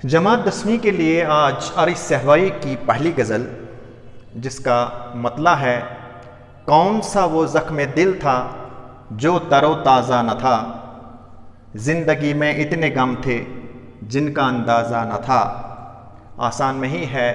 जमात 10वीं के लिए आज आरिफ सहवाई की पहली गज़ल, जिसका मतला है, कौन सा वो ज़ख्म दिल था जो तरो ताज़ा न था, ज़िंदगी में इतने गम थे जिनका अंदाज़ा न था। आसान में ही है,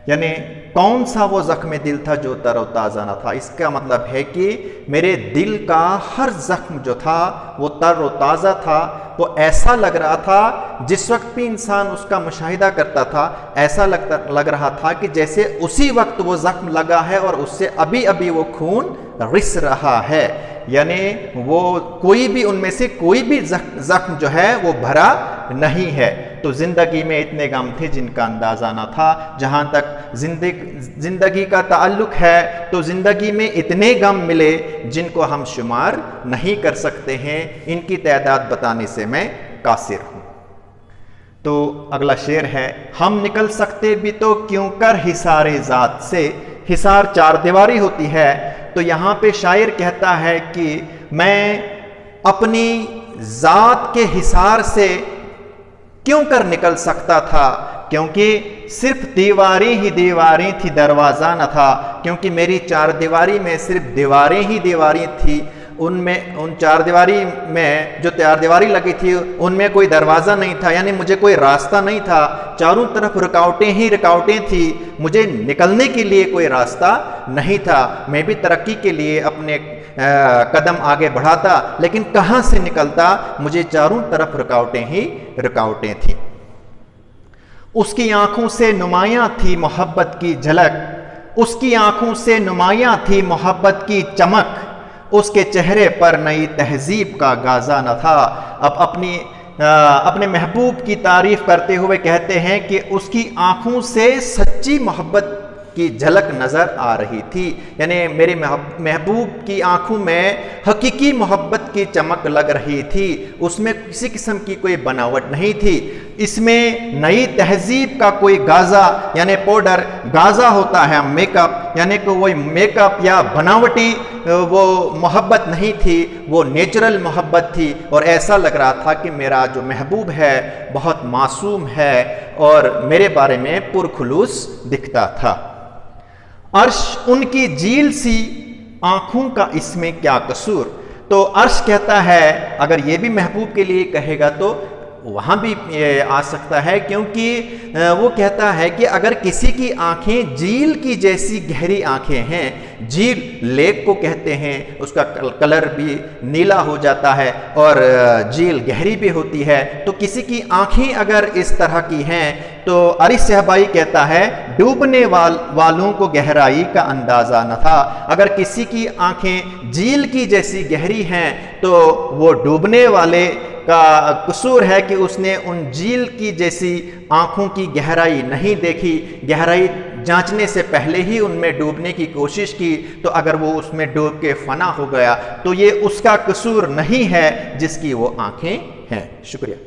यानी कौन सा वो ज़ख्म दिल था जो तरो ताज़ा न था। इसका मतलब है कि मेरे दिल का हर ज़ख्म जो था वो तरो ताज़ा था। वो ऐसा लग रहा था, जिस वक्त भी इंसान उसका मुशाहिदा करता था, ऐसा लग रहा था कि जैसे उसी वक्त वो ज़ख्म लगा है और उससे अभी अभी वो खून रिस रहा है। यानी वो कोई भी उनमें से कोई भी ज़ख्म जो है वो भरा नहीं है। तो ज़िंदगी में इतने गम थे जिनका अंदाज़ा ना था। जहाँ तक ज़िंदगी का ताल्लुक़ है तो ज़िंदगी में इतने गम मिले जिनको हम शुमार नहीं कर सकते हैं। इनकी तादाद बताने से मैं कासिर हूँ। तो अगला शेर है, हम निकल सकते भी तो क्यों कर हिसारे ज़ात से। हिसार चार दीवारी होती है, तो यहाँ पे शायर कहता है कि मैं अपनी ज़ात के हिसार से क्यों कर निकल सकता था, क्योंकि सिर्फ दीवारें ही दीवारें थी, दरवाज़ा न था। क्योंकि मेरी चार दीवारी में सिर्फ दीवारें ही दीवारें थी। उन चार दीवारी में जो चार दीवारी लगी थी उनमें कोई दरवाज़ा नहीं था, यानी मुझे कोई रास्ता नहीं था। चारों तरफ रुकावटें ही रुकावटें थी, मुझे निकलने के लिए कोई रास्ता नहीं था। मैं भी तरक्की के लिए अपने कदम आगे बढ़ाता, लेकिन कहाँ से निकलता, मुझे चारों तरफ रुकावटें ही रुकावटें थी। उसकी आंखों से नुमायां थी मोहब्बत की झलक, उसकी आंखों से नुमायां थी मोहब्बत की चमक, उसके चेहरे पर नई तहजीब का गाजा न था। अब अपने महबूब की तारीफ करते हुए कहते हैं कि उसकी आंखों से सच्ची मोहब्बत की झलक नज़र आ रही थी। यानी मेरे महबूब की आंखों में हकीकी मोहब्बत की चमक लग रही थी। उसमें किसी किस्म की कोई बनावट नहीं थी। इसमें नई तहजीब का कोई गाजा यानी पाउडर, गाजा होता है मेकअप, यानी कि वो मेकअप या बनावटी वो मोहब्बत नहीं थी, वो नेचुरल मोहब्बत थी। और ऐसा लग रहा था कि मेरा जो महबूब है बहुत मासूम है और मेरे बारे में पुरखुलूस दिखता था। अर्श उनकी झील सी आंखों का इसमें क्या कसूर। तो अर्श कहता है, अगर ये भी महबूब के लिए कहेगा तो वहाँ भी आ सकता है, क्योंकि वो कहता है कि अगर किसी की आंखें झील की जैसी गहरी आंखें हैं, झील लेक को कहते हैं, उसका कलर भी नीला हो जाता है और झील गहरी भी होती है, तो किसी की आंखें अगर इस तरह की हैं तो आरिफ सहवाई कहता है डूबने वालों को गहराई का अंदाज़ा न था। अगर किसी की आंखें झील की जैसी गहरी हैं तो वो डूबने वाले का कसूर है कि उसने उन झील की जैसी आंखों की गहराई नहीं देखी, गहराई जांचने से पहले ही उनमें डूबने की कोशिश की। तो अगर वो उसमें डूब के फना हो गया तो ये उसका कसूर नहीं है जिसकी वो आंखें हैं। शुक्रिया।